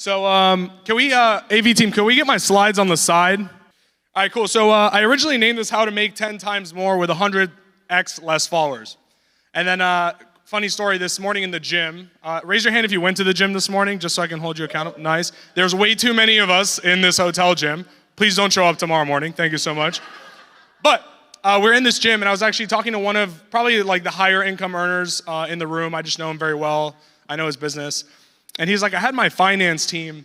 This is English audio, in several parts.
So can we, AV team, can we get my slides on the side? All right, cool. So I originally named this how to make 10 times more with 100x less followers. And then funny story, this morning in the gym, raise your hand if you went to the gym this morning, just so I can hold you accountable. Nice. There's way too many of us in this hotel gym. Please don't show up tomorrow morning. Thank you so much. But we're in this gym, and I was actually talking to one of probably like the higher income earners in the room. I just know him very well. I know his business. And he's like, I had my finance team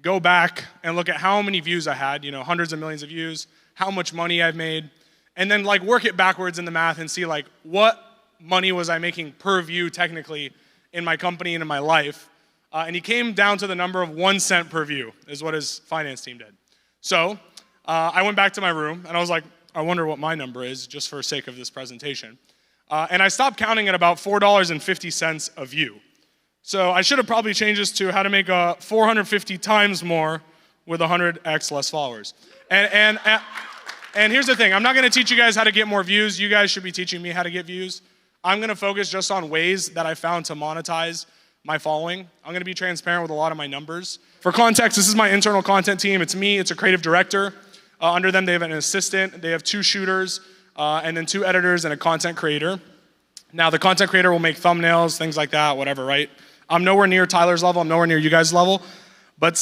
go back and look at how many views I had, hundreds of millions of views, how much money I've made, and then like work it backwards in the math and see like what money was I making per view technically in my company and in my life. And he came down to the number of 1 cent per view is what his finance team did. So I went back to my room and I was like, I wonder what my number is just for sake of this presentation. And I stopped counting at about $4.50 a view. So I should have probably changed this to how to make 450 times more with 100x less followers. And here's the thing, I'm not gonna teach you guys how to get more views. You guys should be teaching me how to get views. I'm gonna focus just on ways that I found to monetize my following. I'm gonna be transparent with a lot of my numbers. For context, this is my internal content team. It's me, it's a creative director. Under them, they have an assistant, they have 2 shooters, and then 2 editors and a content creator. Now, the content creator will make thumbnails, things like that, whatever, right? I'm nowhere near Tyler's level, I'm nowhere near you guys' level, but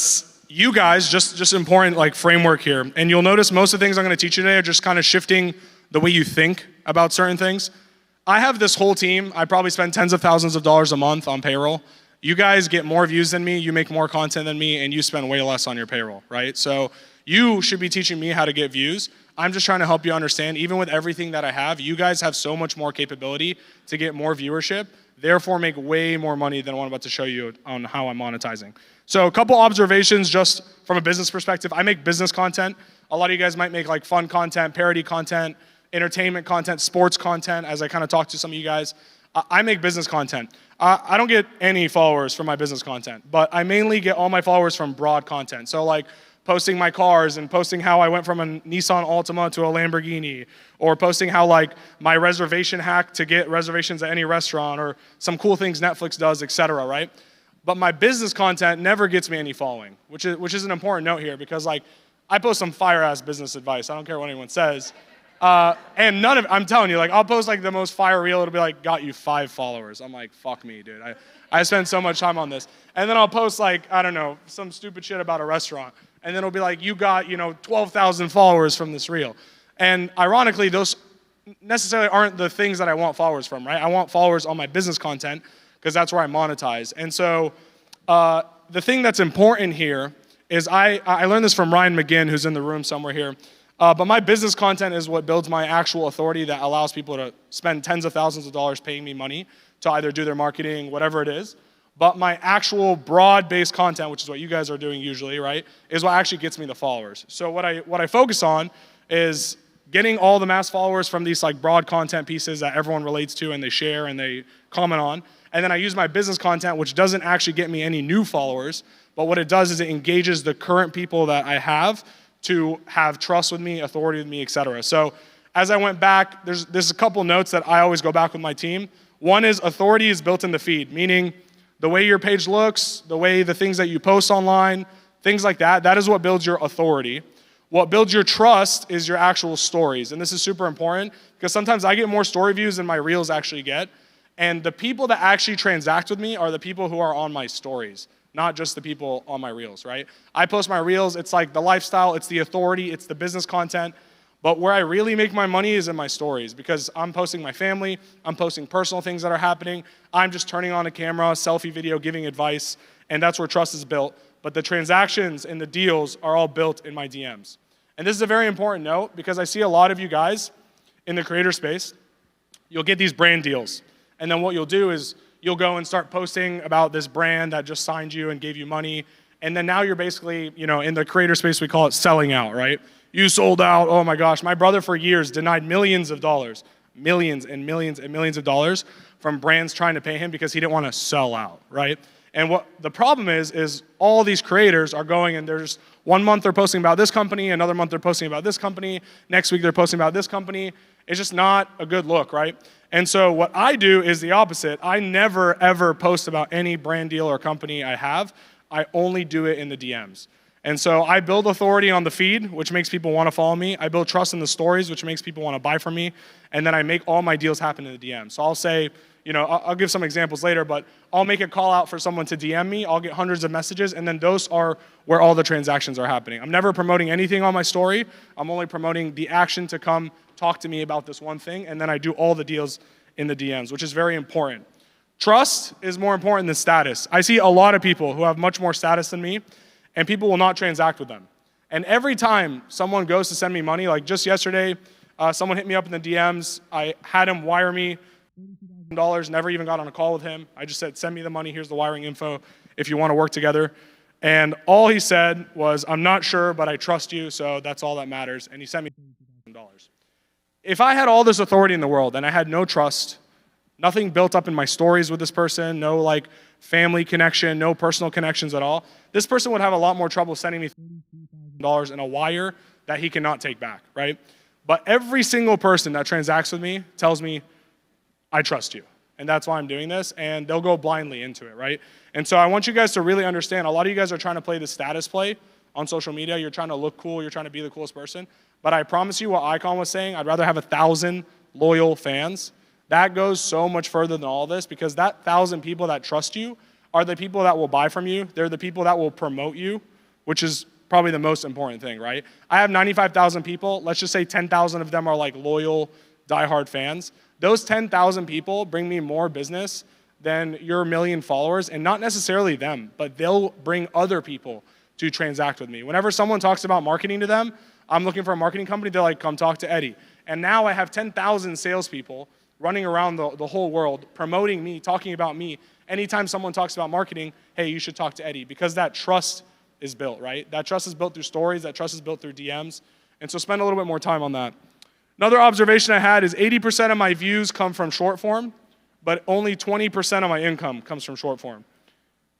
you guys, just important like framework here. And you'll notice most of the things I'm gonna teach you today are just kind of shifting the way you think about certain things. I have this whole team, I probably spend tens of thousands of dollars a month on payroll. You guys get more views than me, you make more content than me, and you spend way less on your payroll, right? So you should be teaching me how to get views. I'm just trying to help you understand, even with everything that I have, you guys have so much more capability to get more viewership, therefore make way more money than what I'm about to show you on how I'm monetizing. So a couple observations just from a business perspective. I make business content. A lot of you guys might make like fun content, parody content, entertainment content, sports content, as I kind of talk to some of you guys. I make business content. I don't get any followers from my business content, but I mainly get all my followers from broad content. So like posting my cars and posting how I went from a Nissan Altima to a Lamborghini, or posting how like my reservation hack to get reservations at any restaurant, or some cool things Netflix does, etc., right? But my business content never gets me any following, which is an important note here, because like I post some fire-ass business advice. I don't care what anyone says. And none of it, I'm telling you, like I'll post like the most fire reel, it'll be like, got you 5 followers. I'm like, fuck me, dude. I spend so much time on this. And then I'll post like, I don't know, some stupid shit about a restaurant. And then it'll be like, you got, 12,000 followers from this reel. And ironically, those necessarily aren't the things that I want followers from, right? I want followers on my business content, because that's where I monetize. And so the thing that's important here is I learned this from Ryan McGinn, who's in the room somewhere here. But my business content is what builds my actual authority that allows people to spend tens of thousands of dollars paying me money to either do their marketing, whatever it is. But my actual broad-based content, which is what you guys are doing usually, right, is what actually gets me the followers. So what I focus on is getting all the mass followers from these like broad content pieces that everyone relates to and they share and they comment on. And then I use my business content, which doesn't actually get me any new followers, but what it does is it engages the current people that I have to have trust with me, authority with me, etc. So as I went back, there's a couple notes that I always go back with my team. One is authority is built in the feed, meaning the way your page looks, the way the things that you post online, things like that, that is what builds your authority. What builds your trust is your actual stories. And this is super important because sometimes I get more story views than my reels actually get. And the people that actually transact with me are the people who are on my stories, not just the people on my reels, right? I post my reels, it's like the lifestyle, it's the authority, it's the business content. But where I really make my money is in my stories, because I'm posting my family, I'm posting personal things that are happening, I'm just turning on a camera, selfie video, giving advice, and that's where trust is built. But the transactions and the deals are all built in my DMs. And this is a very important note, because I see a lot of you guys in the creator space, you'll get these brand deals. And then what you'll do is you'll go and start posting about this brand that just signed you and gave you money. And then now you're basically, in the creator space, we call it selling out, right? You sold out, oh my gosh. My brother for years denied millions of dollars, millions and millions and millions of dollars from brands trying to pay him because he didn't want to sell out, right? And what the problem is all these creators are going and there's 1 month they're posting about this company, another month they're posting about this company, next week they're posting about this company. It's just not a good look, right? And so what I do is the opposite. I never ever post about any brand deal or company I have. I only do it in the DMs. And so I build authority on the feed, which makes people want to follow me. I build trust in the stories, which makes people want to buy from me. And then I make all my deals happen in the DM. So I'll say, I'll give some examples later, but I'll make a call out for someone to DM me. I'll get hundreds of messages, and then those are where all the transactions are happening. I'm never promoting anything on my story. I'm only promoting the action to come talk to me about this one thing, and then I do all the deals in the DMs, which is very important. Trust is more important than status. I see a lot of people who have much more status than me, and people will not transact with them. And every time someone goes to send me money, like just yesterday, someone hit me up in the DMs. I had him wire me $32,000, never even got on a call with him. I just said, send me the money, here's the wiring info if you want to work together. And all he said was, I'm not sure, but I trust you, so that's all that matters. And he sent me $32,000. If I had all this authority in the world and I had no trust, nothing built up in my stories with this person, no like family connection, no personal connections at all, this person would have a lot more trouble sending me $32,000 in a wire that he cannot take back, right? But every single person that transacts with me tells me, I trust you. And that's why I'm doing this, and they'll go blindly into it, right? And so I want you guys to really understand, a lot of you guys are trying to play the status play on social media. You're trying to look cool, you're trying to be the coolest person. But I promise you what Icon was saying, I'd rather have 1,000 loyal fans. That goes so much further than all this, because that 1,000 people that trust you are the people that will buy from you. They're the people that will promote you, which is probably the most important thing, right? I have 95,000 people. Let's just say 10,000 of them are like loyal, diehard fans. Those 10,000 people bring me more business than your 1 million followers, and not necessarily them, but they'll bring other people to transact with me. Whenever someone talks about marketing to them, I'm looking for a marketing company, they're like, come talk to Eddie. And now I have 10,000 salespeople running around the whole world, promoting me, talking about me. Anytime someone talks about marketing, hey, you should talk to Eddie, because that trust is built, right? That trust is built through stories, that trust is built through DMs, and so spend a little bit more time on that. Another observation I had is 80% of my views come from short form, but only 20% of my income comes from short form.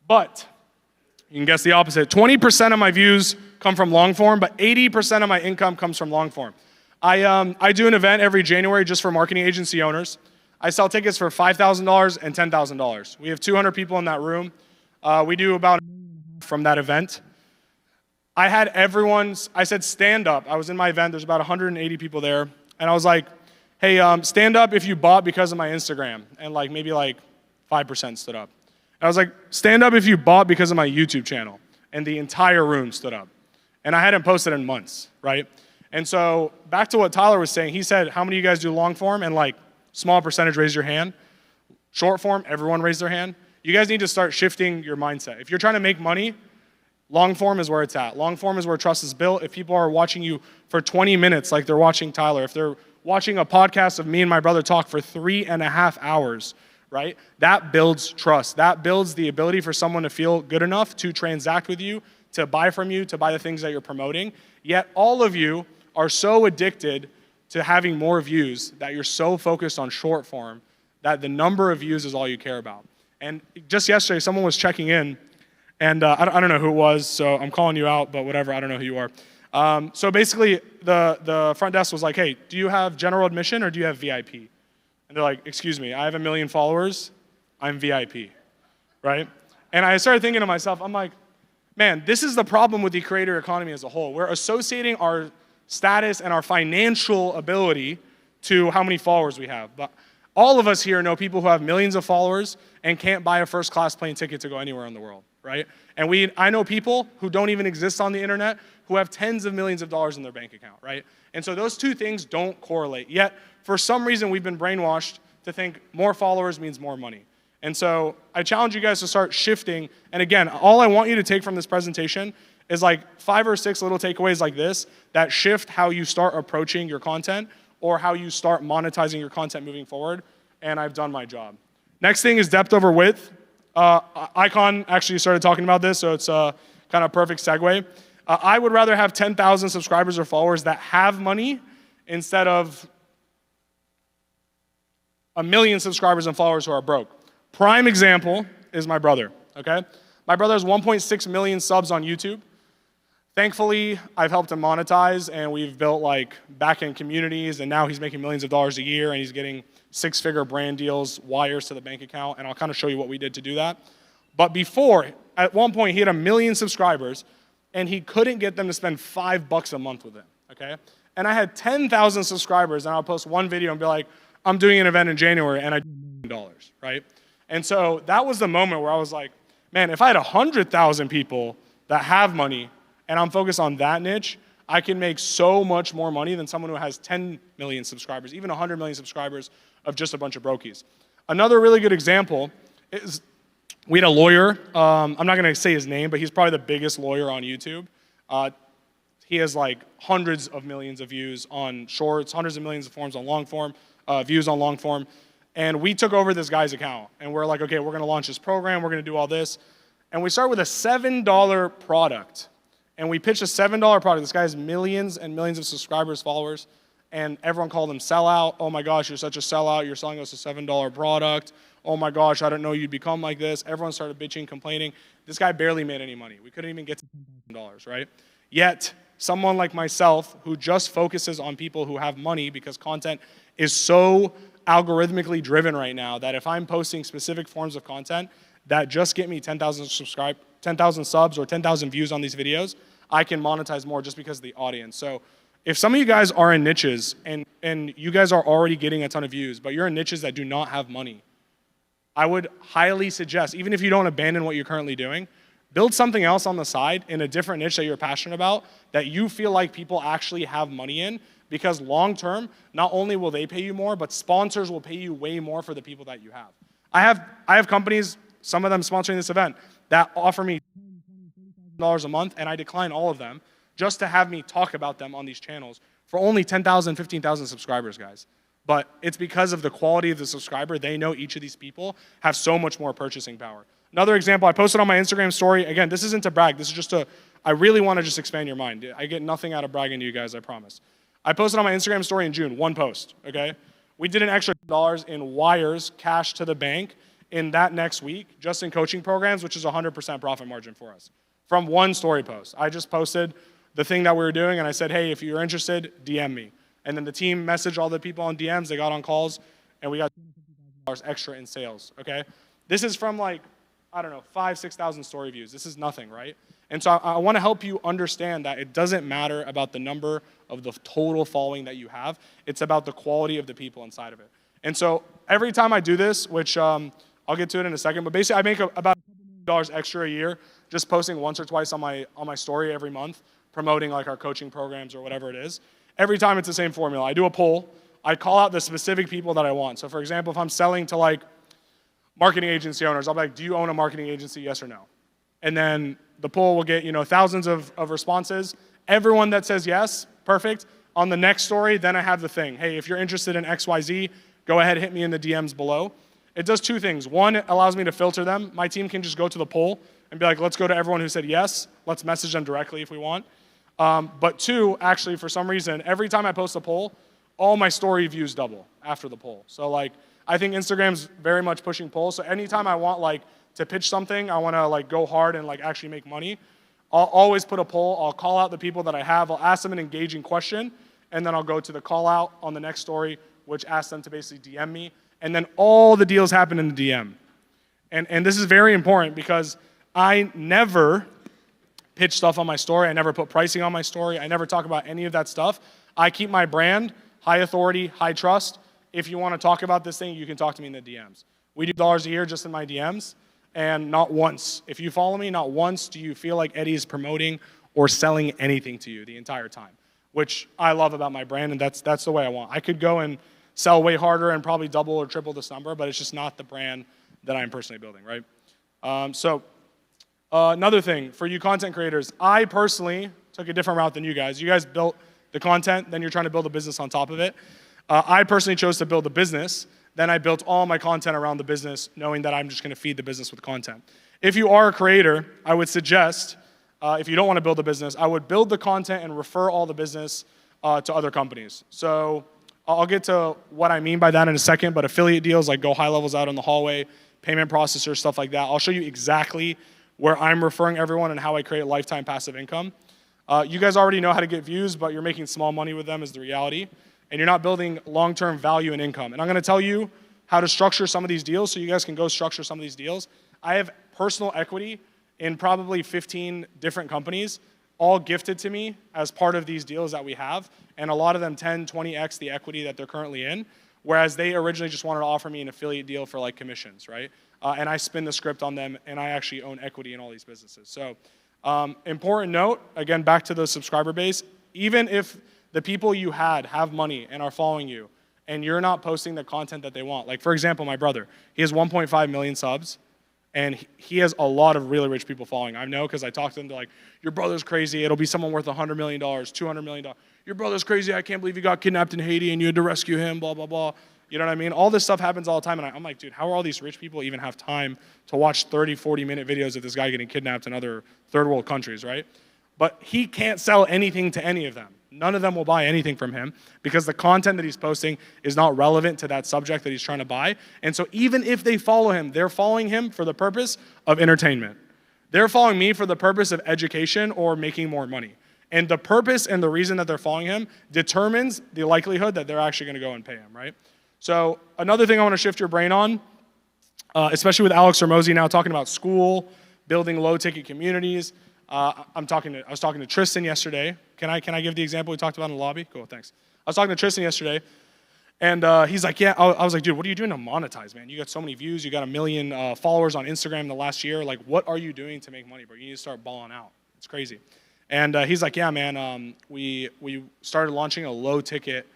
But you can guess the opposite. 20% of my views come from long form, but 80% of my income comes from long form. I do an event every January just for marketing agency owners. I sell tickets for $5,000 and $10,000. We have 200 people in that room. We do about from that event. I had I said stand up. I was in my event, there's about 180 people there. And I was like, hey, stand up if you bought because of my Instagram. And like maybe like 5% stood up. And I was like, stand up if you bought because of my YouTube channel. And the entire room stood up. And I hadn't posted in months, right? And so back to what Tyler was saying, he said, how many of you guys do long form? And like small percentage raise your hand. Short form, everyone raised their hand. You guys need to start shifting your mindset. If you're trying to make money, long form is where it's at. Long form is where trust is built. If people are watching you for 20 minutes like they're watching Tyler, if they're watching a podcast of me and my brother talk for 3.5 hours, right? That builds trust. That builds the ability for someone to feel good enough to transact with you, to buy from you, to buy the things that you're promoting. Yet all of you are so addicted to having more views that you're so focused on short form that the number of views is all you care about. And just yesterday, someone was checking in, and I don't know who it was, so I'm calling you out, but whatever, I don't know who you are. So basically, the front desk was like, hey, do you have general admission or do you have VIP? And they're like, excuse me, I have 1 million followers, I'm VIP, right? And I started thinking to myself, I'm like, man, this is the problem with the creator economy as a whole. We're associating our status and our financial ability to how many followers we have. But all of us here know people who have millions of followers and can't buy a first-class plane ticket to go anywhere in the world, right? And I know people who don't even exist on the internet who have tens of millions of dollars in their bank account, right? And so those two things don't correlate. Yet, for some reason, we've been brainwashed to think more followers means more money. And so I challenge you guys to start shifting. And again, all I want you to take from this presentation is like 5 or 6 little takeaways like this that shift how you start approaching your content or how you start monetizing your content moving forward. And I've done my job. Next thing is depth over width. Icon actually started talking about this, so it's a kind of perfect segue. I would rather have 10,000 subscribers or followers that have money instead of 1 million subscribers and followers who are broke. Prime example is my brother, okay? My brother has 1.6 million subs on YouTube. Thankfully, I've helped him monetize, and we've built like back-end communities, and now he's making millions of dollars a year, and he's getting 6-figure brand deals, wires to the bank account, and I'll kind of show you what we did to do that. But before, at one point, he had 1 million subscribers, and he couldn't get them to spend $5 a month with him, okay? And I had 10,000 subscribers, and I'll post one video and be like, I'm doing an event in January, and I do $1 right? And so that was the moment where I was like, man, if I had 100,000 people that have money, and I'm focused on that niche, I can make so much more money than someone who has 10 million subscribers, even 100 million subscribers of just a bunch of brokies. Another really good example is we had a lawyer. I'm not going to say his name, but he's probably the biggest lawyer on YouTube. He has like hundreds of millions of views on shorts, hundreds of millions of forms on long form, views on long form. And we took over this guy's account. And we're like, okay, we're going to launch this program. We're going to do all this. And we start with a $7 product. And we pitched a $7 product. This guy has millions and millions of subscribers, followers. And everyone called him sellout. Oh my gosh, you're such a sellout. You're selling us a $7 product. Oh my gosh, I didn't know you'd become like this. Everyone started bitching, complaining. This guy barely made any money. We couldn't even get to $10,000, right? Yet, someone like myself who just focuses on people who have money because content is so algorithmically driven right now that if I'm posting specific forms of content that just get me 10,000 subs or 10,000 views on these videos, I can monetize more just because of the audience. So if some of you guys are in niches and you guys are already getting a ton of views, but you're in niches that do not have money, I would highly suggest, even if you don't abandon what you're currently doing, build something else on the side in a different niche that you're passionate about that you feel like people actually have money in, because long term, not only will they pay you more, but sponsors will pay you way more for the people that you have. I have companies, some of them sponsoring this event, that offer me $30,000 a month, and I decline all of them just to have me talk about them on these channels for only 10,000, 15,000 subscribers, guys. But it's because of the quality of the subscriber. They know each of these people have so much more purchasing power. Another example, I posted on my Instagram story. Again, this isn't to brag. This is just I really want to just expand your mind. I get nothing out of bragging to you guys, I promise. I posted on my Instagram story in June, one post, okay? We did an extra $1 in wires, cash to the bank in that next week, just in coaching programs, which is 100% profit margin for us, from one story post. I just posted the thing that we were doing, and I said, hey, if you're interested, DM me. And then the team messaged all the people on DMs, they got on calls, and we got $250 extra in sales, okay? This is from like, I don't know, 5,000, 6,000 story views. This is nothing, right? And so I want to help you understand that it doesn't matter about the number of the total following that you have. It's about the quality of the people inside of it. And so every time I do this, which I'll get to it in a second, but basically I make about $1 extra a year just posting once or twice on my story every month, promoting like our coaching programs or whatever it is. Every time it's the same formula. I do a poll. I call out the specific people that I want. So for example, if I'm selling to like marketing agency owners, I'll be like, do you own a marketing agency, yes or no? And then the poll will get, thousands of responses. Everyone that says yes, perfect. On the next story, then I have the thing. Hey, if you're interested in XYZ, go ahead, hit me in the DMs below. It does two things. One, it allows me to filter them. My team can just go to the poll and be like, let's go to everyone who said yes. Let's message them directly if we want. But two, actually, for some reason, every time I post a poll, all my story views double after the poll. So like, I think Instagram's very much pushing polls. So anytime I want like to pitch something, I want to like go hard and like actually make money, I'll always put a poll. I'll call out the people that I have. I'll ask them an engaging question, and then I'll go to the call out on the next story, which asks them to basically DM me. And then all the deals happen in the DM. And this is very important because I never pitch stuff on my story. I never put pricing on my story. I never talk about any of that stuff. I keep my brand, high authority, high trust. If you want to talk about this thing, you can talk to me in the DMs. We do dollars a year just in my DMs, and not once. If you follow me, not once do you feel like Eddie is promoting or selling anything to you the entire time, which I love about my brand, and that's the way I want. I could go and sell way harder and probably double or triple this number, but it's just not the brand that I'm personally building, right? Another thing, for you content creators, I personally took a different route than you guys. You guys built the content, then you're trying to build a business on top of it. I personally chose to build a business. Then I built all my content around the business, knowing that I'm just going to feed the business with content. If you are a creator, I would suggest, if you don't want to build a business, I would build the content and refer all the business to other companies. So I'll get to what I mean by that in a second, but affiliate deals like go high levels out in the hallway, payment processors, stuff like that. I'll show you exactly where I'm referring everyone and how I create lifetime passive income. You guys already know how to get views, but you're making small money with them is the reality. And you're not building long-term value and income. And I'm going to tell you how to structure some of these deals so you guys can go structure some of these deals. I have personal equity in probably 15 different companies, all gifted to me as part of these deals that we have, and a lot of them 10, 20x the equity that they're currently in, whereas they originally just wanted to offer me an affiliate deal for like commissions, right? And I spin the script on them, and I actually own equity in all these businesses. So important note, again, back to the subscriber base, even if the people you have money and are following you, and you're not posting the content that they want. Like, for example, my brother, he has 1.5 million subs, and he has a lot of really rich people following. I know because I talked to them, they're like, your brother's crazy, it'll be someone worth $100 million, $200 million. Your brother's crazy, I can't believe he got kidnapped in Haiti and you had to rescue him, blah, blah, blah. You know what I mean? All this stuff happens all the time, and I'm like, dude, how are all these rich people even have time to watch 30, 40-minute videos of this guy getting kidnapped in other third world countries, right? But he can't sell anything to any of them. None of them will buy anything from him because the content that he's posting is not relevant to that subject that he's trying to buy. And so even if they follow him, they're following him for the purpose of entertainment. They're following me for the purpose of education or making more money. And the purpose and the reason that they're following him determines the likelihood that they're actually going to go and pay him, right? So another thing I want to shift your brain on, especially with Alex Hormozi now talking about school, building low-ticket communities. I was talking to Tristan yesterday. Can I give the example we talked about in the lobby? Cool, thanks. I was talking to Tristan yesterday, and he's like, yeah. I was like, dude, what are you doing to monetize, man? You got so many views. You got 1 million followers on Instagram in the last year. Like, what are you doing to make money, bro? You need to start balling out. It's crazy. And he's like, yeah, man. We started launching a low-ticket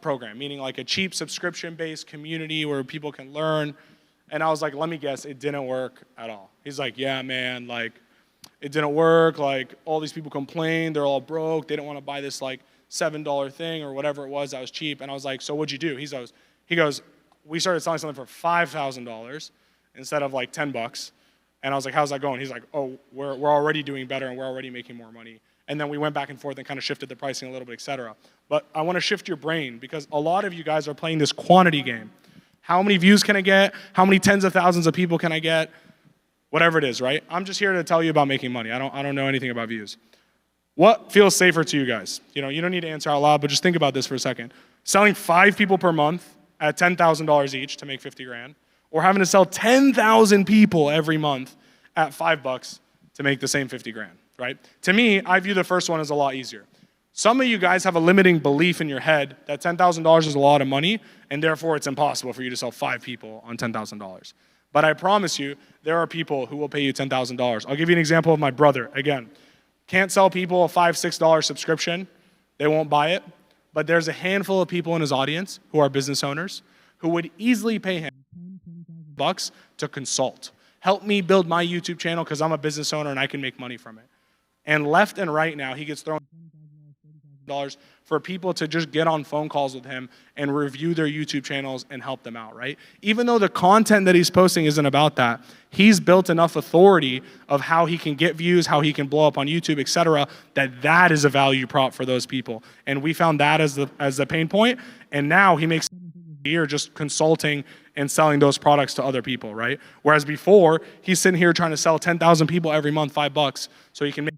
program, meaning like a cheap subscription-based community where people can learn. And I was like, let me guess, it didn't work at all. He's like, yeah, man, like, it didn't work, like all these people complained, they're all broke, they didn't want to buy this like $7 thing or whatever it was that was cheap. And I was like, so what'd you do? He goes, we started selling something for $5,000 instead of like $10. And I was like, how's that going? He's like, oh, we're already doing better and we're already making more money. And then we went back and forth and kind of shifted the pricing a little bit, et cetera. But I want to shift your brain because a lot of you guys are playing this quantity game. How many views can I get? How many tens of thousands of people can I get? Whatever it is, right? I'm just here to tell you about making money. I don't know anything about views. What feels safer to you guys? You know, you don't need to answer out loud, but just think about this for a second. Selling 5 people per month at $10,000 each to make 50 grand, or having to sell 10,000 people every month at $5 to make the same 50 grand, right? To me, I view the first one as a lot easier. Some of you guys have a limiting belief in your head that $10,000 is a lot of money, and therefore it's impossible for you to sell 5 people on $10,000. But I promise you, there are people who will pay you $10,000. I'll give you an example of my brother. Again, can't sell people a $5, $6 subscription. They won't buy it. But there's a handful of people in his audience who are business owners who would easily pay him $10,000 to consult. Help me build my YouTube channel because I'm a business owner and I can make money from it. And left and right now, he gets thrown $30,000 for people to just get on phone calls with him and review their YouTube channels and help them out, right? Even though the content that he's posting isn't about that, he's built enough authority of how he can get views, how he can blow up on YouTube, et cetera, that is a value prop for those people. And we found that as the pain point, and now he makes a year just consulting and selling those products to other people, right? Whereas before, he's sitting here trying to sell 10,000 people every month, $5, so he can make,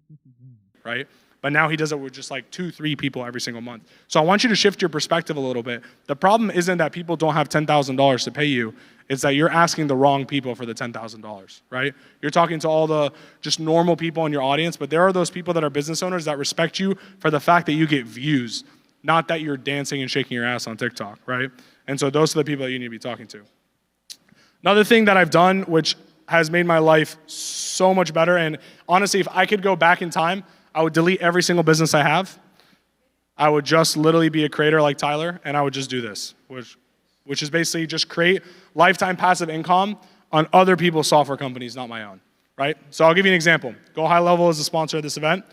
right? But now he does it with just like 2, 3 people every single month. So I want you to shift your perspective a little bit. The problem isn't that people don't have $10,000 to pay you. It's that you're asking the wrong people for the $10,000, right? You're talking to all the just normal people in your audience, but there are those people that are business owners that respect you for the fact that you get views, not that you're dancing and shaking your ass on TikTok, right? And so those are the people that you need to be talking to. Another thing that I've done, which has made my life so much better, and honestly, if I could go back in time, I would delete every single business I have. I would just literally be a creator like Tyler, and I would just do this, which is basically just create lifetime passive income on other people's software companies, not my own, right? So I'll give you an example. Go High Level is the sponsor of this event.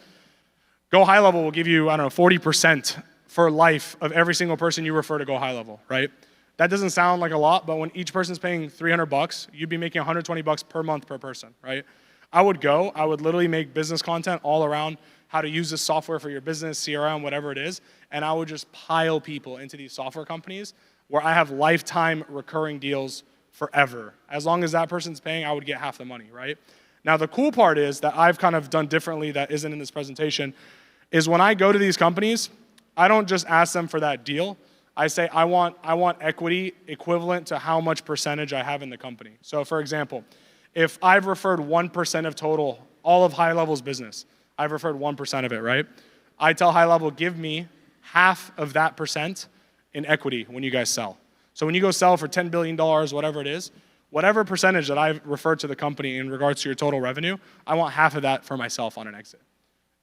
Go High Level will give you, 40% for life of every single person you refer to Go High Level, right? That doesn't sound like a lot, but when each person's paying $300, you'd be making $120 per month per person, right? I would literally make business content all around how to use this software for your business, CRM, whatever it is, and I would just pile people into these software companies where I have lifetime recurring deals forever. As long as that person's paying, I would get half the money, right? Now, the cool part is that I've kind of done differently that isn't in this presentation, is when I go to these companies, I don't just ask them for that deal. I say, I want equity equivalent to how much percentage I have in the company. So for example, if I've referred 1% of total, all of High Level's business, I've referred 1% of it, right? I tell High Level, give me half of that percent in equity when you guys sell. So when you go sell for $10 billion, whatever it is, whatever percentage that I've referred to the company in regards to your total revenue, I want half of that for myself on an exit.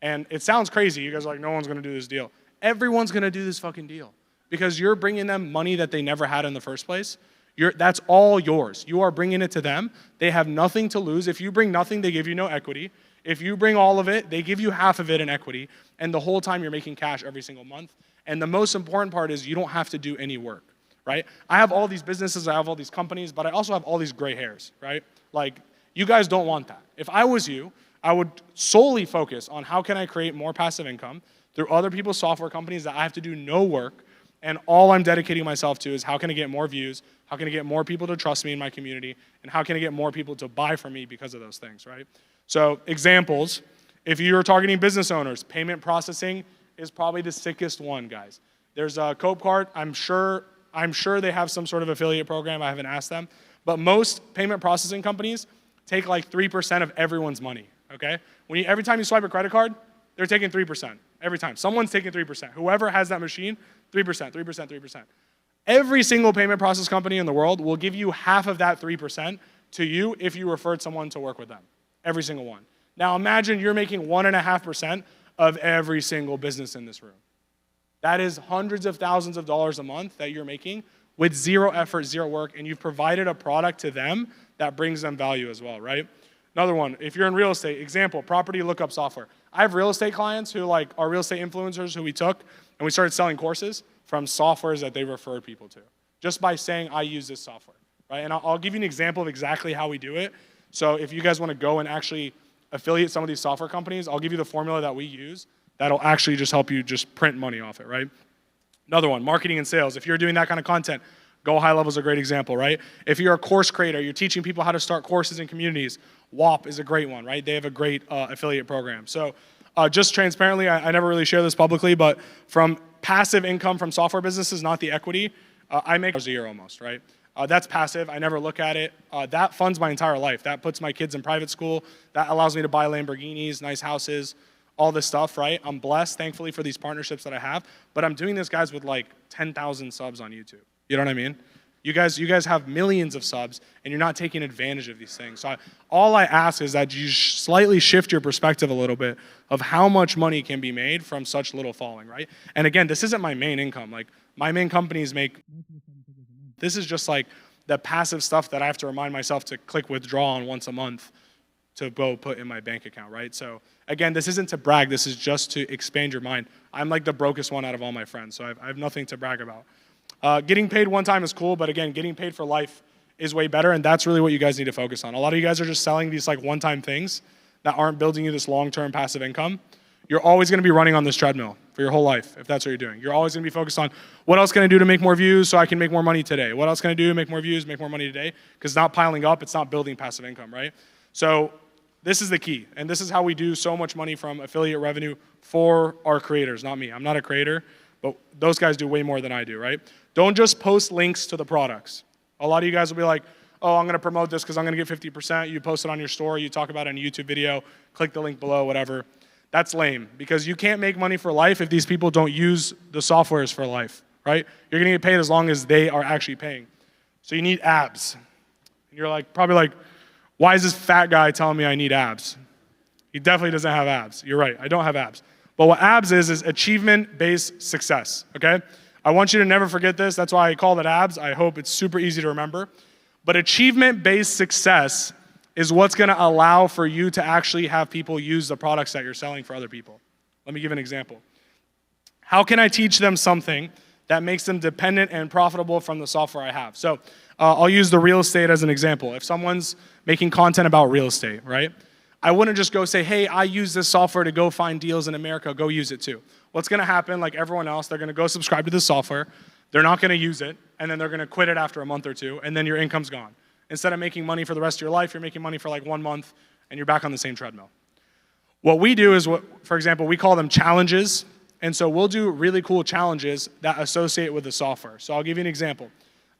And it sounds crazy. You guys are like, no one's going to do this deal. Everyone's going to do this fucking deal because you're bringing them money that they never had in the first place. That's all yours. You are bringing it to them. They have nothing to lose. If you bring nothing, they give you no equity. If you bring all of it, they give you half of it in equity. And the whole time you're making cash every single month. And the most important part is you don't have to do any work, right? I have all these businesses, I have all these companies, but I also have all these gray hairs, right? Like, you guys don't want that. If I was you, I would solely focus on how can I create more passive income through other people's software companies that I have to do no work, and all I'm dedicating myself to is how can I get more views, how can I get more people to trust me in my community, and how can I get more people to buy from me because of those things, right? So examples, if you're targeting business owners, payment processing is probably the sickest one, guys. There's a Copecart. I'm sure they have some sort of affiliate program. I haven't asked them. But most payment processing companies take like 3% of everyone's money, okay? Every time you swipe a credit card, they're taking 3%. Every time. Someone's taking 3%. Whoever has that machine, 3%, 3%, 3%. Every single payment process company in the world will give you half of that 3% to you if you referred someone to work with them. Every single one. Now imagine you're making 1.5% of every single business in this room. That is hundreds of thousands of dollars a month that you're making with zero effort, zero work, and you've provided a product to them that brings them value as well, right? Another one, if you're in real estate, example, property lookup software. I have real estate clients who are real estate influencers who we took and we started selling courses from softwares that they referred people to, just by saying, I use this software, right? And I'll give you an example of exactly how we do it. So if you guys want to go and actually affiliate some of these software companies, I'll give you the formula that we use that'll actually just help you just print money off it, right? Another one, marketing and sales. If you're doing that kind of content, Go High Level is a great example, right? If you're a course creator, you're teaching people how to start courses in communities, WAP is a great one, right? They have a great affiliate program. So just transparently, I never really share this publicly, but from passive income from software businesses, not the equity, I make a year almost, right? That's passive. I never look at it. That funds my entire life. That puts my kids in private school. That allows me to buy Lamborghinis, nice houses, all this stuff, right? I'm blessed, thankfully, for these partnerships that I have. But I'm doing this, guys, with like 10,000 subs on YouTube. You know what I mean? You guys have millions of subs, and you're not taking advantage of these things. So all I ask is that you slightly shift your perspective a little bit of how much money can be made from such little following, right? And again, this isn't my main income. Like, my main companies make... This is just like the passive stuff that I have to remind myself to click withdraw on once a month to go put in my bank account, right? So again, this isn't to brag. This is just to expand your mind. I'm like the brokest one out of all my friends, so I have nothing to brag about. Getting paid one time is cool, but again, getting paid for life is way better, and that's really what you guys need to focus on. A lot of you guys are just selling these like one-time things that aren't building you this long-term passive income. You're always going to be running on this treadmill for your whole life if that's what you're doing. You're always going to be focused on what else can I do to make more views so I can make more money today? What else can I do to make more views, make more money today? Because it's not piling up, it's not building passive income, right? So this is the key, and this is how we do so much money from affiliate revenue for our creators, not me. I'm not a creator, but those guys do way more than I do, right? Don't just post links to the products. A lot of you guys will be like, oh, I'm going to promote this because I'm going to get 50%. You post it on your story, you talk about it in a YouTube video, click the link below, whatever. That's lame, because you can't make money for life if these people don't use the softwares for life, right? You're going to get paid as long as they are actually paying. So you need abs. And you're probably like, why is this fat guy telling me I need abs? He definitely doesn't have abs. You're right, I don't have abs. But what abs is achievement-based success, okay? I want you to never forget this. That's why I call it abs. I hope it's super easy to remember. But achievement-based success is what's going to allow for you to actually have people use the products that you're selling for other people. Let me give an example. How can I teach them something that makes them dependent and profitable from the software I have? So I'll use the real estate as an example. If someone's making content about real estate, right? I wouldn't just go say, hey, I use this software to go find deals in America, go use it too. What's going to happen, like everyone else, they're going to go subscribe to this software, they're not going to use it, and then they're going to quit it after a month or two, and then your income's gone. Instead of making money for the rest of your life, you're making money for like 1 month, and you're back on the same treadmill. What we do is, for example, we call them challenges, and so we'll do really cool challenges that associate with the software. So I'll give you an example.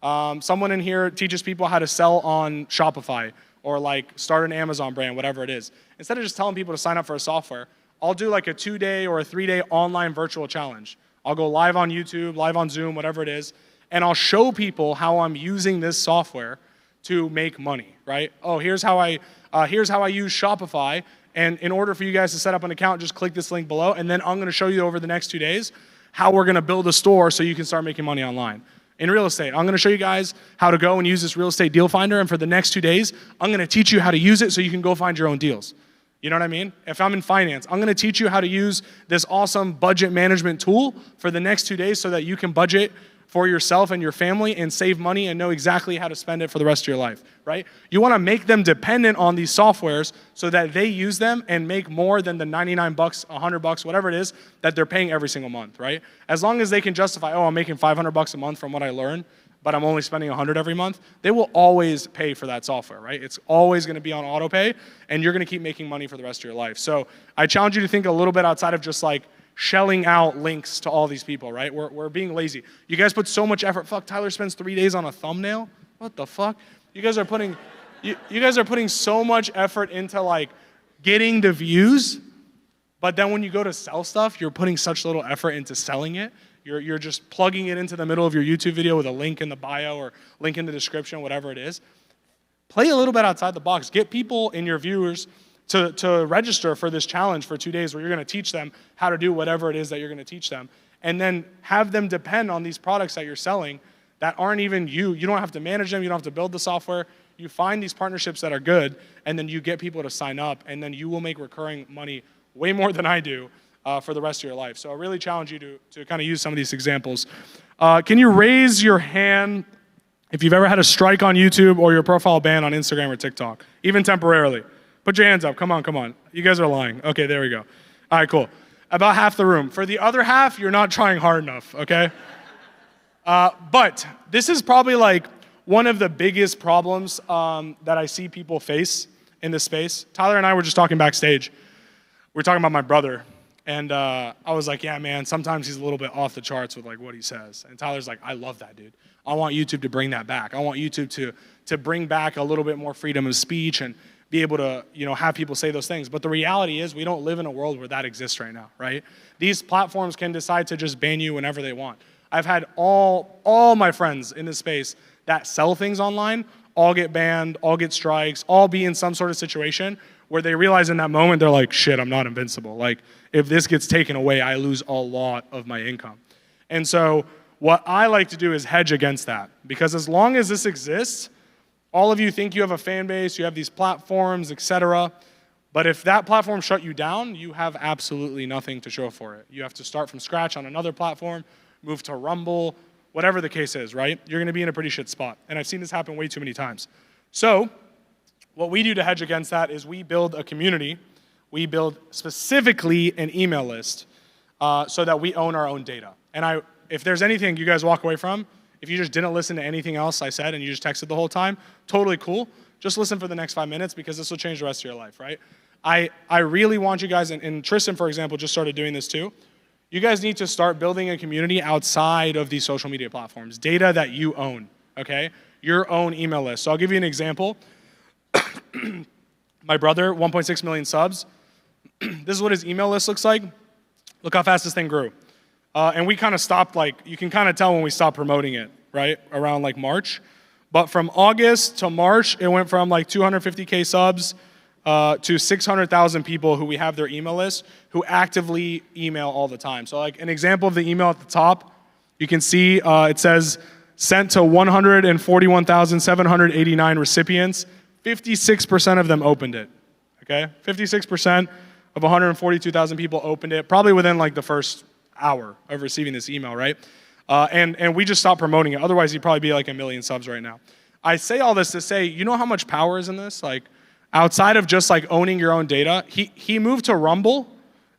Someone in here teaches people how to sell on Shopify or like start an Amazon brand, whatever it is. Instead of just telling people to sign up for a software, I'll do like a 2-day or a 3-day online virtual challenge. I'll go live on YouTube, live on Zoom, whatever it is, and I'll show people how I'm using this software to make money, right? Oh, here's how I use Shopify, and in order for you guys to set up an account, just click this link below, and then I'm gonna show you over the next 2 days how we're gonna build a store so you can start making money online. In real estate, I'm gonna show you guys how to go and use this real estate deal finder, and for the next 2 days, I'm gonna teach you how to use it so you can go find your own deals. You know what I mean? If I'm in finance, I'm gonna teach you how to use this awesome budget management tool for the next 2 days so that you can budget for yourself and your family and save money and know exactly how to spend it for the rest of your life, right? You wanna make them dependent on these softwares so that they use them and make more than the 99 bucks, 100 bucks, whatever it is that they're paying every single month, right? As long as they can justify, oh, I'm making 500 bucks a month from what I learned, but I'm only spending 100 every month, they will always pay for that software, right? It's always gonna be on auto pay, and you're gonna keep making money for the rest of your life. So I challenge you to think a little bit outside of just like shelling out links to all these people, right? We're being lazy. You guys put so much effort. Fuck, Tyler spends 3 days on a thumbnail? What the fuck? You guys are putting so much effort into like getting the views, but then when you go to sell stuff, you're putting such little effort into selling it. You're just plugging it into the middle of your YouTube video with a link in the bio or link in the description, whatever it is. Play a little bit outside the box. Get people in your viewers to register for this challenge for 2 days where you're gonna teach them how to do whatever it is that you're gonna teach them. And then have them depend on these products that you're selling that aren't even you. You don't have to manage them, you don't have to build the software. You find these partnerships that are good, and then you get people to sign up, and then you will make recurring money way more than I do for the rest of your life. So I really challenge you to kind of use some of these examples. Can you raise your hand if you've ever had a strike on YouTube or your profile banned on Instagram or TikTok, even temporarily? Put your hands up, come on. You guys are lying. Okay, there we go. All right, cool. About half the room. For the other half, you're not trying hard enough, okay? But this is probably like one of the biggest problems that I see people face in this space. Tyler and I were just talking backstage. We were talking about my brother. And I was like, yeah, man, sometimes he's a little bit off the charts with like what he says. And Tyler's like, I love that, dude. I want YouTube to bring that back. I want YouTube to bring back a little bit more freedom of speech and be able to, have people say those things. But the reality is we don't live in a world where that exists right now, right? These platforms can decide to just ban you whenever they want. I've had all my friends in this space that sell things online all get banned, all get strikes, all be in some sort of situation where they realize in that moment, they're like, shit, I'm not invincible. Like, if this gets taken away, I lose a lot of my income. And so what I like to do is hedge against that. Because as long as this exists, all of you think you have a fan base, you have these platforms, etc. But if that platform shut you down, you have absolutely nothing to show for it. You have to start from scratch on another platform, move to Rumble, whatever the case is, right? You're gonna be in a pretty shit spot. And I've seen this happen way too many times. So what we do to hedge against that is we build a community. We build specifically an email list so that we own our own data. And if there's anything you guys walk away from, if you just didn't listen to anything else I said and you just texted the whole time, totally cool. Just listen for the next 5 minutes because this will change the rest of your life, right? I really want you guys, and Tristan, for example, just started doing this too. You guys need to start building a community outside of these social media platforms, data that you own, okay? Your own email list. So I'll give you an example. My brother, 1.6 million subs. This is what his email list looks like. Look how fast this thing grew. And we kind of stopped, like, you can kind of tell when we stopped promoting it, right? Around like March. But from August to March, it went from like 250K subs to 600,000 people who we have their email list who actively email all the time. So like an example of the email at the top, you can see it says sent to 141,789 recipients. 56% of them opened it, okay? 56% of 142,000 people opened it, probably within like the first hour of receiving this email, right? And we just stopped promoting it. Otherwise, he'd probably be like 1 million subs right now. I say all this to say, you know how much power is in this? Like, outside of just like owning your own data, he moved to Rumble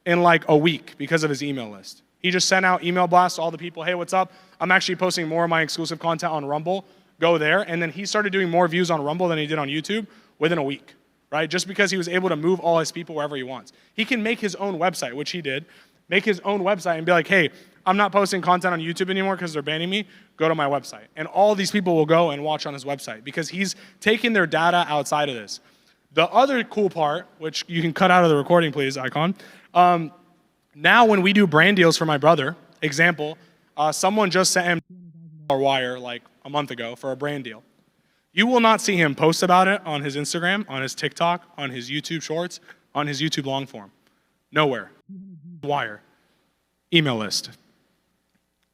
in like a week because of his email list. He just sent out email blasts to all the people, hey, what's up? I'm actually posting more of my exclusive content on Rumble. Go there. And then he started doing more views on Rumble than he did on YouTube within a week, right? Just because he was able to move all his people wherever he wants. He can make his own website, which he did, make his own website and be like, hey, I'm not posting content on YouTube anymore because they're banning me, go to my website. And all these people will go and watch on his website because he's taking their data outside of this. The other cool part, which you can cut out of the recording, please, Icon. Now when we do brand deals for my brother, example, someone just sent him $200,000 wire like a month ago for a brand deal. You will not see him post about it on his Instagram, on his TikTok, on his YouTube Shorts, on his YouTube long form. Nowhere. Wire. Email list.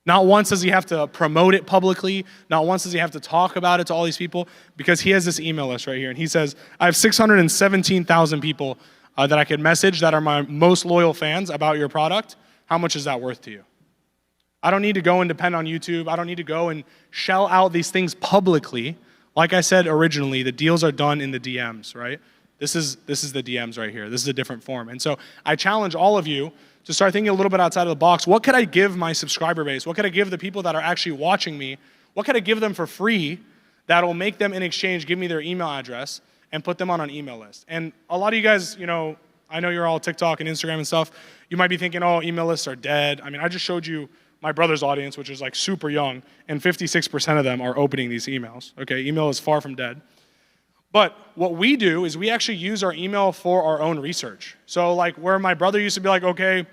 Not once does he have to promote it publicly. Not once does he have to talk about it to all these people because he has this email list right here. And he says, I have 617,000 people that I could message that are my most loyal fans about your product. How much is that worth to you? I don't need to go and depend on YouTube. I don't need to go and shell out these things publicly. Like I said originally, the deals are done in the DMs, right? This is the DMs right here. This is a different form. And so I challenge all of you to start thinking a little bit outside of the box. What could I give my subscriber base? What could I give the people that are actually watching me? What could I give them for free that'll make them in exchange give me their email address and put them on an email list? And a lot of you guys, you know, I know you're all TikTok and Instagram and stuff. You might be thinking, oh, email lists are dead. I mean, I just showed you my brother's audience, which is like super young, and 56% of them are opening these emails. Okay, email is far from dead. But what we do is we actually use our email for our own research. So like where my brother used to be like, okay,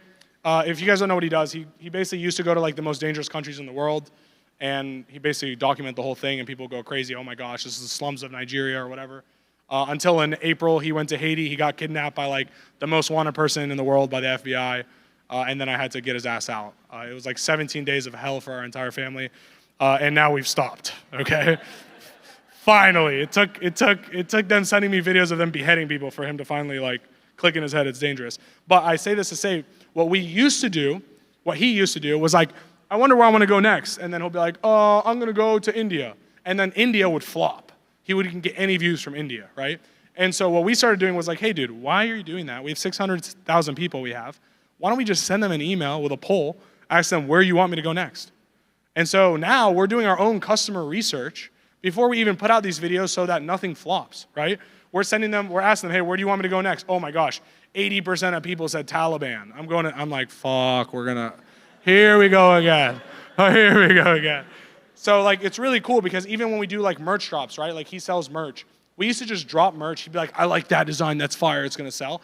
if you guys don't know what he does, he basically used to go to like the most dangerous countries in the world, and he basically document the whole thing, and people go crazy, oh my gosh, this is the slums of Nigeria or whatever. Until in April, he went to Haiti, he got kidnapped by like the most wanted person in the world by the FBI, and then I had to get his ass out. It was like 17 days of hell for our entire family, and now we've stopped, okay? Finally, it took them sending me videos of them beheading people for him to finally like click in his head it's dangerous. But I say this to say, what he used to do was like, I wonder where I want to go next. And then he'll be like, oh, I'm going to go to India. And then India would flop. He wouldn't get any views from India, right? And so what we started doing was like, hey, dude, why are you doing that? We have 600,000 people we have. Why don't we just send them an email with a poll, ask them where you want me to go next? And so now we're doing our own customer research before we even put out these videos so that nothing flops, right? We're asking them, hey, where do you want me to go next? Oh my gosh, 80% of people said Taliban. I'm like, fuck, here we go again. Oh, here we go again. So like, it's really cool because even when we do like merch drops, right? Like he sells merch. We used to just drop merch. He'd be like, I like that design, that's fire, it's gonna sell.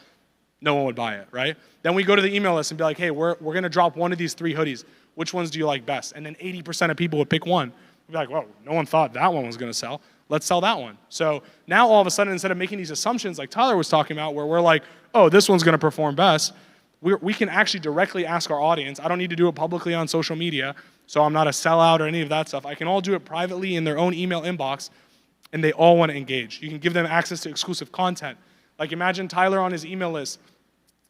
No one would buy it, right? Then we go to the email list and be like, hey, we're gonna drop one of these 3 hoodies. Which ones do you like best? And then 80% of people would pick one. We'd be like, whoa, no one thought that one was gonna sell. Let's sell that one. So now all of a sudden, instead of making these assumptions like Tyler was talking about, where we're like, oh, this one's gonna perform best, we can actually directly ask our audience. I don't need to do it publicly on social media, so I'm not a sellout or any of that stuff. I can all do it privately in their own email inbox, and they all wanna engage. You can give them access to exclusive content. Like imagine Tyler on his email list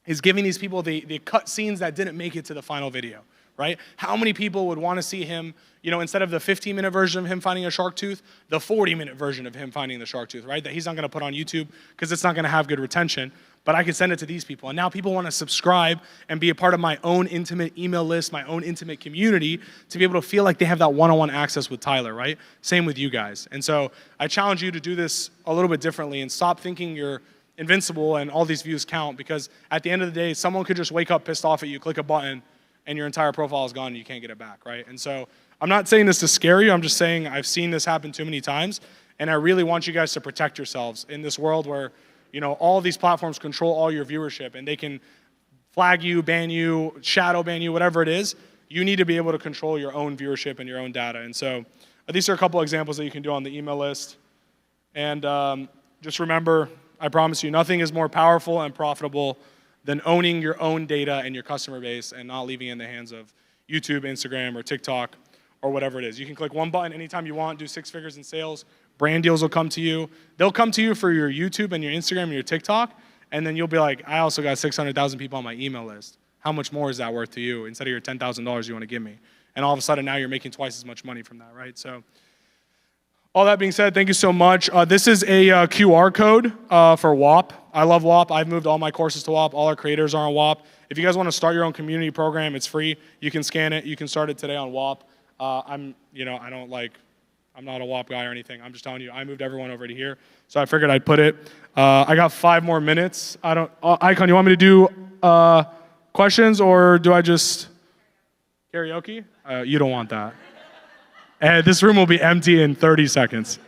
is giving these people the cut scenes that didn't make it to the final video, right? How many people would want to see him, instead of the 15-minute version of him finding a shark tooth, the 40-minute version of him finding the shark tooth, right? That he's not going to put on YouTube because it's not going to have good retention, but I can send it to these people. And now people want to subscribe and be a part of my own intimate email list, my own intimate community, to be able to feel like they have that one-on-one access with Tyler, right? Same with you guys. And so I challenge you to do this a little bit differently and stop thinking you're invincible and all these views count, because at the end of the day, someone could just wake up pissed off at you, click a button, and your entire profile is gone and you can't get it back, right? And so I'm not saying this to scare you, I'm just saying I've seen this happen too many times, and I really want you guys to protect yourselves in this world where, all these platforms control all your viewership and they can flag you, ban you, shadow ban you, whatever it is. You need to be able to control your own viewership and your own data. And so these are a couple examples that you can do on the email list. And just remember, I promise you, nothing is more powerful and profitable than owning your own data and your customer base and not leaving it in the hands of YouTube, Instagram, or TikTok, or whatever it is. You can click one button anytime you want, do 6 figures in sales. Brand deals will come to you. They'll come to you for your YouTube and your Instagram and your TikTok, and then you'll be like, I also got 600,000 people on my email list. How much more is that worth to you instead of your $10,000 you want to give me? And all of a sudden now you're making twice as much money from that, right? So all that being said, thank you so much. This is a QR code for WAP. I love WAP. I've moved all my courses to WAP. All our creators are on WAP. If you guys want to start your own community program, it's free. You can scan it. You can start it today on WAP. I'm not a WAP guy or anything. I'm just telling you, I moved everyone over to here. So I figured I'd put it. I got 5 more minutes. Icon, you want me to do questions or do I just? Karaoke? You don't want that. And this room will be empty in 30 seconds.